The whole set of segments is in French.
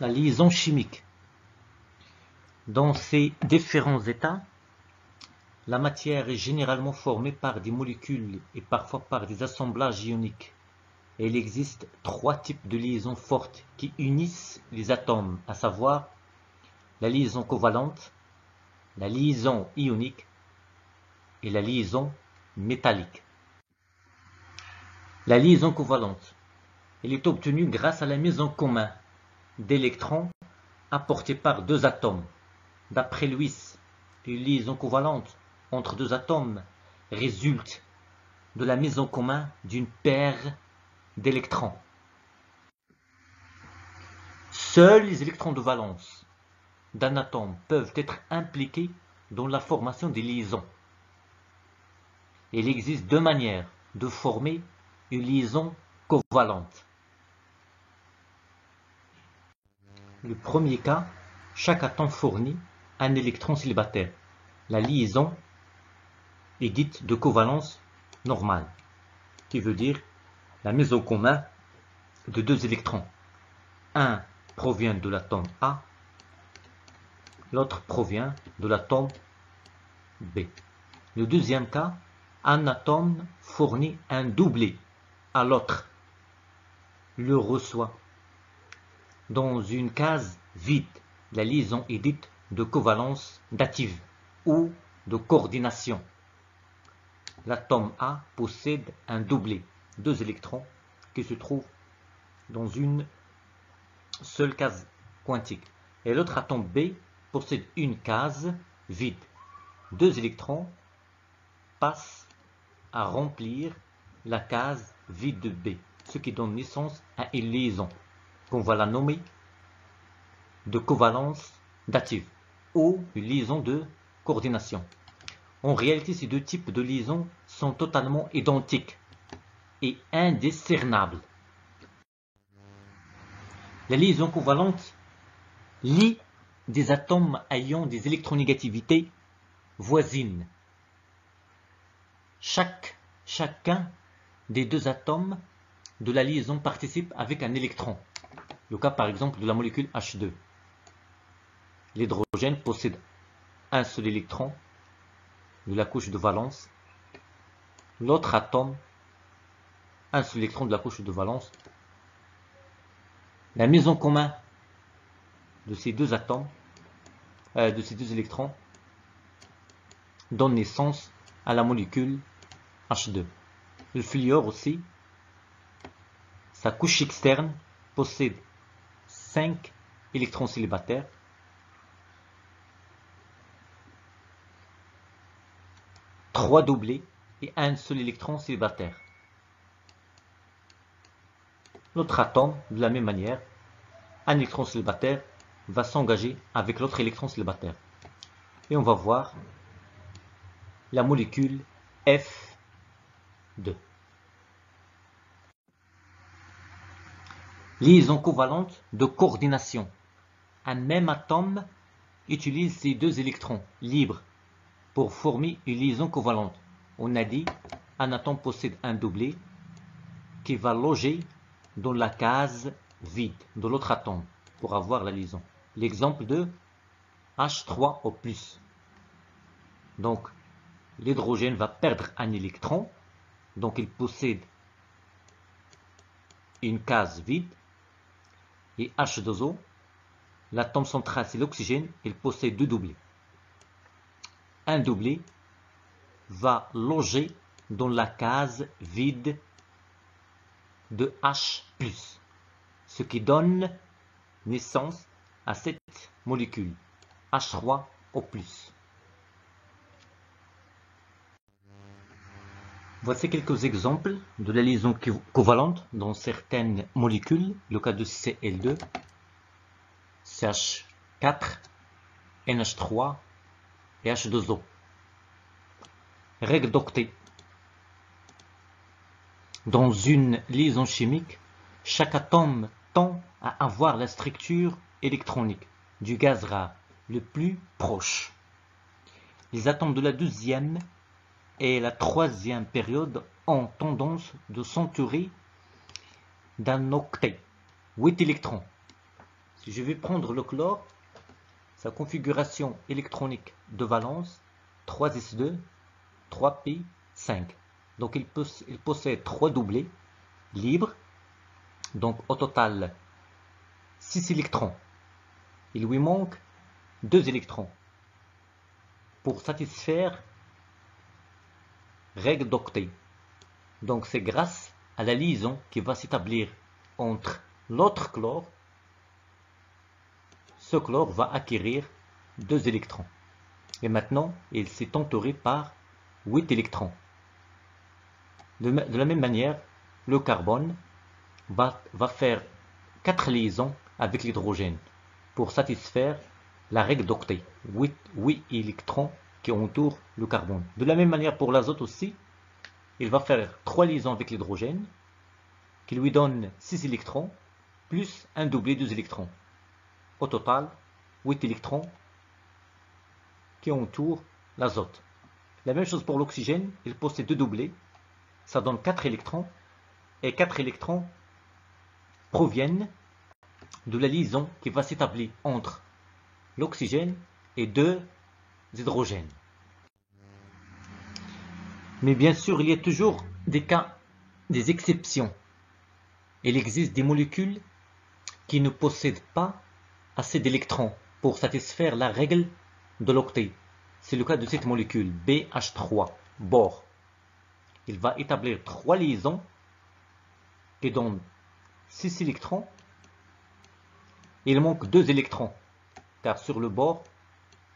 La liaison chimique. Dans ces différents états, la matière est généralement formée par des molécules et parfois par des assemblages ioniques. Et il existe 3 types de liaisons fortes qui unissent les atomes, à savoir la liaison covalente, la liaison ionique et la liaison métallique. La liaison covalente, elle est obtenue grâce à la mise en commun d'électrons apportés par 2 atomes. D'après Lewis, une liaison covalente entre 2 atomes résulte de la mise en commun d'une paire d'électrons. Seuls les électrons de valence d'un atome peuvent être impliqués dans la formation des liaisons. Il existe 2 manières de former une liaison covalente. Le premier cas, chaque atome fournit un électron célibataire. La liaison est dite de covalence normale, qui veut dire la mise en commun de 2 électrons. Un provient de l'atome A, l'autre provient de l'atome B. Le deuxième cas, un atome fournit un doublet à l'autre, le reçoit. Dans une case vide, la liaison est dite de covalence dative ou de coordination. L'atome A possède un doublet, 2 électrons, qui se trouvent dans une seule case quantique. Et l'autre atome B possède une case vide. 2 électrons passent à remplir la case vide de B, ce qui donne naissance à une liaison qu'on va la nommer de covalence dative ou une liaison de coordination. En réalité, ces 2 types de liaisons sont totalement identiques et indiscernables. La liaison covalente lie des atomes ayant des électronégativités voisines. Chacun des 2 atomes de la liaison participe avec un électron. Le cas par exemple de la molécule H2. L'hydrogène possède un seul électron de la couche de valence. L'autre atome, un seul électron de la couche de valence. La mise en commun de ces 2 atomes, de ces 2 électrons, donne naissance à la molécule H2. Le fluor aussi, sa couche externe possède 5 électrons célibataires. Trois doublés et un seul électron célibataire. L'autre atome, de la même manière, un électron célibataire va s'engager avec l'autre électron célibataire. Et on va voir la molécule F2. Liaison covalente de coordination. Un même atome utilise ces 2 électrons libres pour former une liaison covalente. On a dit un atome possède un doublet qui va loger dans la case vide de l'autre atome pour avoir la liaison. L'exemple de H3O+. Donc, l'hydrogène va perdre un électron, donc il possède une case vide. Et H2O, l'atome central c'est l'oxygène, il possède 2 doublets. Un doublet va loger dans la case vide de H+, ce qui donne naissance à cette molécule, H3O+. Voici quelques exemples de la liaison covalente dans certaines molécules, le cas de Cl2, CH4, NH3 et H2O. Règle d'octet. Dans une liaison chimique, chaque atome tend à avoir la structure électronique du gaz rare le plus proche. Les atomes de la 2e et la 3e période ont tendance de s'entourer d'un octet, 8 électrons, Je vais prendre le chlore, sa configuration électronique de valence, 3s2, 3p, 5. Donc il possède 3 doublés libres, donc au total 6 électrons. Il lui manque 2 électrons pour satisfaire règle d'octet. Donc c'est grâce à la liaison qui va s'établir entre l'autre chlore, ce chlore va acquérir 2 électrons. Et maintenant, il s'est entouré par 8 électrons. De la même manière, le carbone va faire 4 liaisons avec l'hydrogène pour satisfaire la règle d'octet. 8 électrons qui entourent le carbone. De la même manière pour l'azote aussi, il va faire 3 liaisons avec l'hydrogène qui lui donne 6 électrons plus un doublé 2 électrons. Au total, 8 électrons qui entourent l'azote. La même chose pour l'oxygène, il possède 2 doublés, ça donne 4 électrons, et 4 électrons proviennent de la liaison qui va s'établir entre l'oxygène et 2 hydrogènes. Mais bien sûr, il y a toujours des cas, des exceptions. Il existe des molécules qui ne possèdent pas assez d'électrons pour satisfaire la règle de l'octet. C'est le cas de cette molécule BH3, bore. Il va établir 3 liaisons qui donnent 6 électrons. Il manque 2 électrons, car sur le bord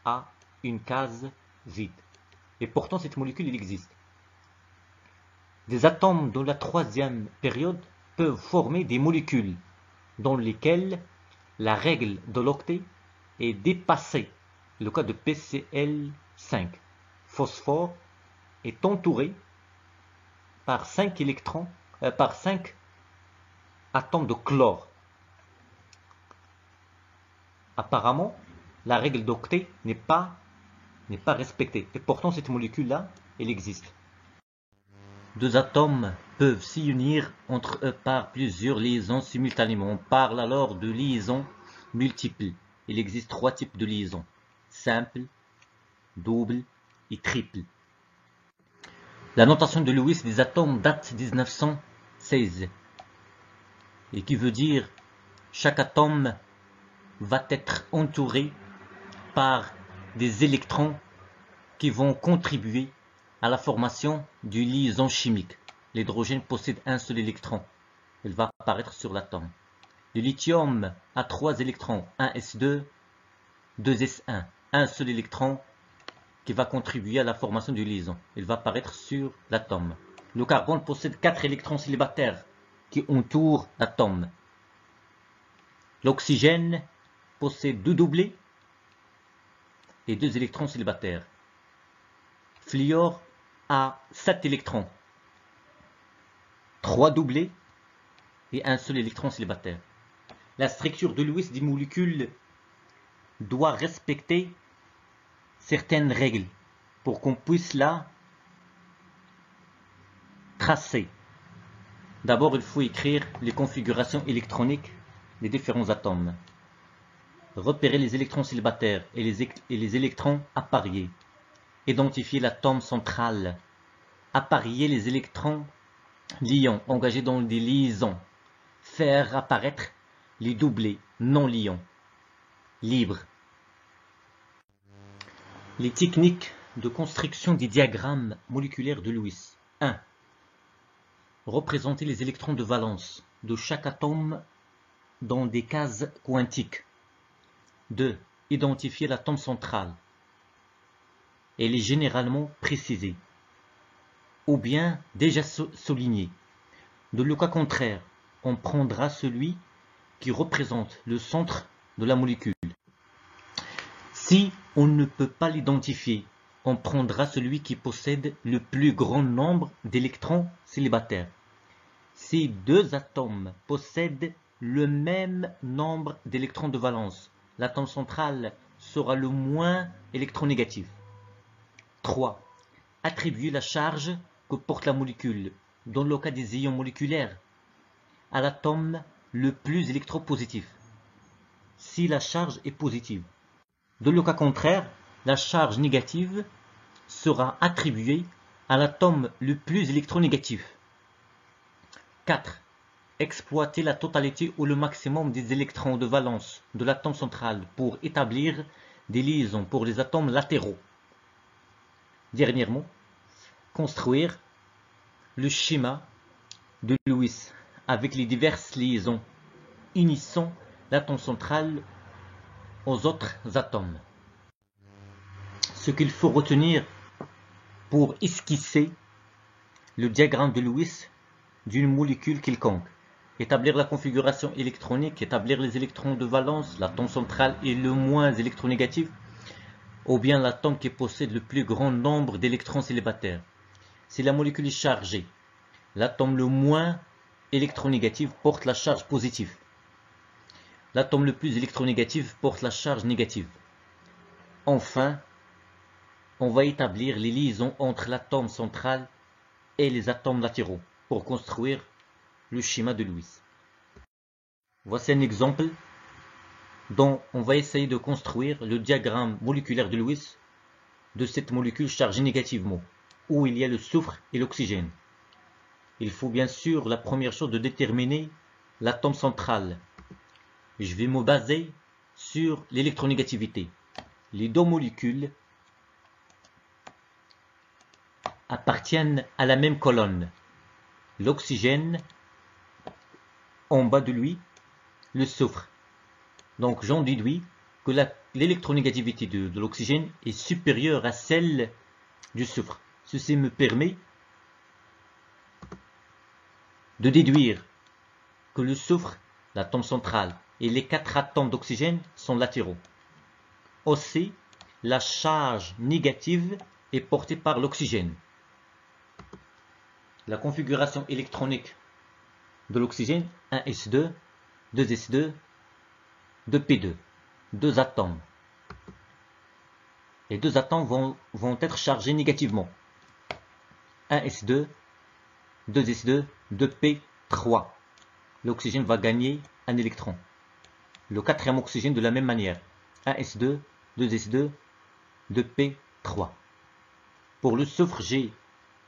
a une case vide. Et pourtant, cette molécule, il existe. Des atomes de la 3e période peuvent former des molécules dans lesquelles la règle de l'octet est dépassée. Le cas de PCl5. Phosphore est entouré par 5 électrons, par 5 atomes de chlore. Apparemment, la règle d'octet n'est pas respectée. Et pourtant, cette molécule-là, elle existe. 2 atomes peuvent s'y unir entre eux par plusieurs liaisons simultanément. On parle alors de liaisons multiples. Il existe 3 types de liaisons: simple, double et triple. La notation de Lewis des atomes date de 1916 et qui veut dire chaque atome va être entouré par des électrons qui vont contribuer à la formation d'une liaison chimique. L'hydrogène possède un seul électron. Il va apparaître sur l'atome. Le lithium a 3 électrons, 1s2, 2s1. Un seul électron qui va contribuer à la formation d'une liaison. Il va apparaître sur l'atome. Le carbone possède 4 électrons célibataires qui entourent l'atome. L'oxygène possède 2 doublés et 2 électrons célibataires. Fluor a 7 électrons, 3 doublés et un seul électron célibataire. La structure de Lewis des molécules doit respecter certaines règles pour qu'on puisse la tracer. D'abord, il faut écrire les configurations électroniques des différents atomes. Repérer les électrons célibataires et les électrons appariés. Identifier l'atome central. Apparier les électrons liants engagés dans des liaisons. Faire apparaître les doublés non liants libres. Les techniques de construction des diagrammes moléculaires de Lewis. 1. Représenter les électrons de valence de chaque atome dans des cases quantiques. 2. Identifier l'atome central. Elle est généralement précisée, ou bien déjà soulignée. Dans le cas contraire, on prendra celui qui représente le centre de la molécule. Si on ne peut pas l'identifier, on prendra celui qui possède le plus grand nombre d'électrons célibataires. Si 2 atomes possèdent le même nombre d'électrons de valence, l'atome central sera le moins électronégatif. 3. Attribuer la charge que porte la molécule, dans le cas des ions moléculaires, à l'atome le plus électropositif. si la charge est positive. Dans le cas contraire, la charge négative sera attribuée à l'atome le plus électronégatif. 4. Exploiter la totalité ou le maximum des électrons de valence de l'atome central pour établir des liaisons pour les atomes latéraux. Dernièrement, construire le schéma de Lewis avec les diverses liaisons unissant l'atome central aux autres atomes. Ce qu'il faut retenir pour esquisser le diagramme de Lewis d'une molécule quelconque. Établir la configuration électronique, établir les électrons de valence, l'atome central est le moins électronégatif, ou bien l'atome qui possède le plus grand nombre d'électrons célibataires. Si la molécule est chargée, l'atome le moins électronégatif porte la charge positive. L'atome le plus électronégatif porte la charge négative. Enfin, on va établir les liaisons entre l'atome central et les atomes latéraux pour construire le schéma de Lewis. Voici un exemple dont on va essayer de construire le diagramme moléculaire de Lewis de cette molécule chargée négativement, où il y a le soufre et l'oxygène. Il faut bien sûr, la première chose, de déterminer l'atome central. Je vais me baser sur l'électronégativité. Les deux molécules appartiennent à la même colonne. L'oxygène, en bas de lui, le soufre. Donc j'en déduis que l'électronégativité de l'oxygène est supérieure à celle du soufre. Ceci me permet de déduire que le soufre, l'atome central, et les 4 atomes d'oxygène sont latéraux. Aussi, la charge négative est portée par l'oxygène. La configuration électronique de l'oxygène, 1s2, 2s2, 2p2, 2 atomes. Les 2 atomes vont être chargés négativement. 1s2, 2s2, 2p3. L'oxygène va gagner un électron. Le 4e oxygène de la même manière. 1s2, 2s2, 2p3. Pour le soufre, j'ai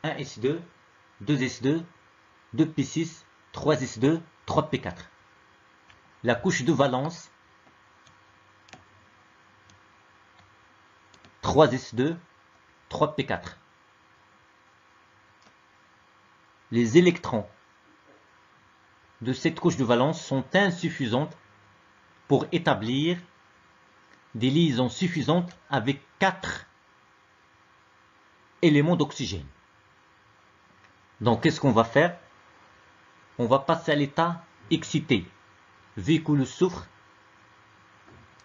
1s2, 2s2, 2p6, 3s2, 3p4. La couche de valence, 3s2, 3p4. Les électrons de cette couche de valence sont insuffisantes pour établir des liaisons suffisantes avec 4 éléments d'oxygène. Donc, qu'est-ce qu'on va faire? On va passer à l'état excité, vu que le soufre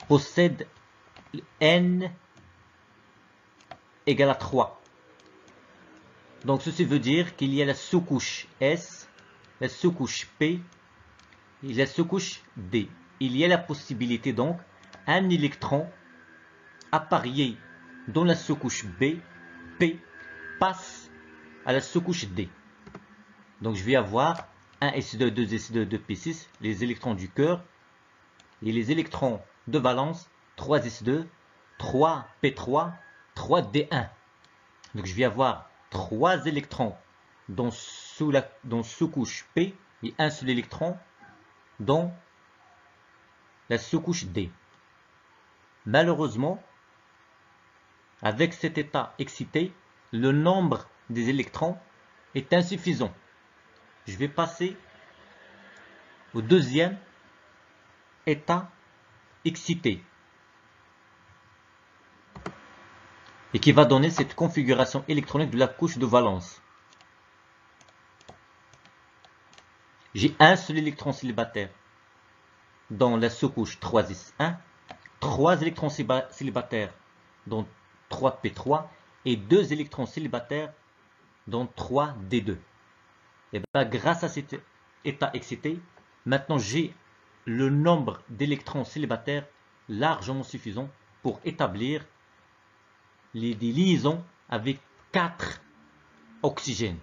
possède N égale à 3. Donc, ceci veut dire qu'il y a la sous-couche S, la sous-couche P et la sous-couche D. Il y a la possibilité donc, un électron apparié dans la sous-couche B, P, passe à la sous-couche D. Donc je vais avoir 1s2, 2s2, 2p6, les électrons du cœur, et les électrons de valence, 3s2, 3p3, 3d1. Donc je vais avoir 3 électrons dans sous-couche P et un seul électron dans la sous-couche D. Malheureusement, avec cet état excité, le nombre des électrons est insuffisant. Je vais passer au deuxième état excité et qui va donner cette configuration électronique de la couche de valence. J'ai un seul électron célibataire dans la sous-couche 3s1, 3 électrons célibataires dans 3p3 et 2 électrons célibataires dans 3d2. Et bien, grâce à cet état excité, maintenant j'ai le nombre d'électrons célibataires largement suffisant pour établir des liaisons avec 4 oxygènes.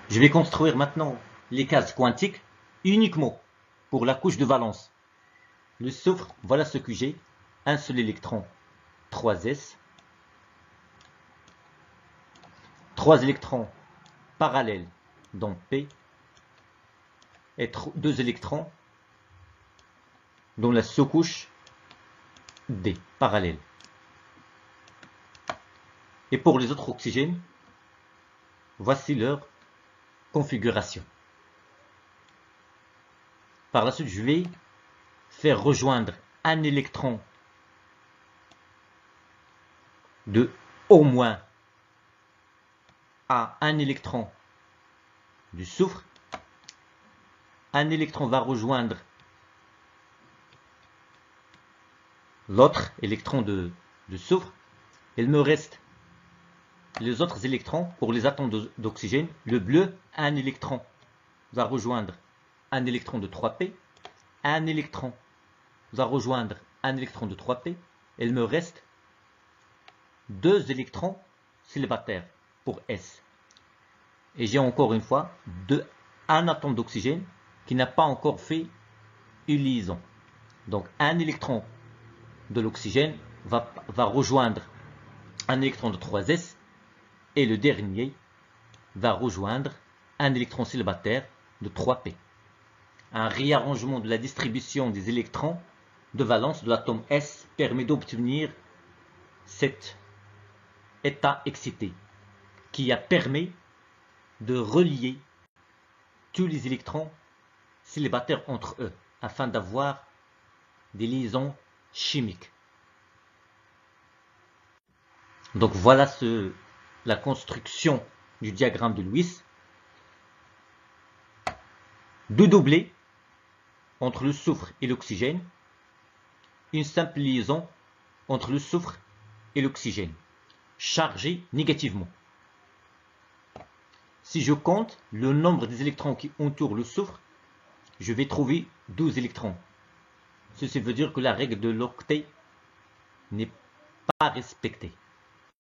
Je vais construire maintenant les cases quantiques uniquement pour la couche de valence. Le soufre, voilà ce que j'ai. Un seul électron, 3s. 3 électrons parallèles dans P. Et 2 électrons dans la sous-couche D, parallèle. Et pour les autres oxygènes, voici leur configuration. Par la suite, je vais faire rejoindre un électron de au moins à un électron du soufre. Un électron va rejoindre l'autre électron de soufre. Il me reste les autres électrons pour les atomes d'oxygène. Le bleu, un électron va rejoindre un électron de 3p. Un électron va rejoindre un électron de 3p. Il me reste 2 électrons célibataires pour S. Et j'ai encore une fois un atome d'oxygène qui n'a pas encore fait une liaison. Donc un électron de l'oxygène va rejoindre un électron de 3s et le dernier va rejoindre un électron célibataire de 3p. Un réarrangement de la distribution des électrons de valence de l'atome S permet d'obtenir cet état excité qui a permis de relier tous les électrons célibataires entre eux afin d'avoir des liaisons chimiques. Donc voilà la construction du diagramme de Lewis. 2 doublés entre le soufre et l'oxygène. Une simple liaison entre le soufre et l'oxygène, chargés négativement. Si je compte le nombre des électrons qui entourent le soufre, je vais trouver 12 électrons. Ceci veut dire que la règle de l'octet n'est pas respectée.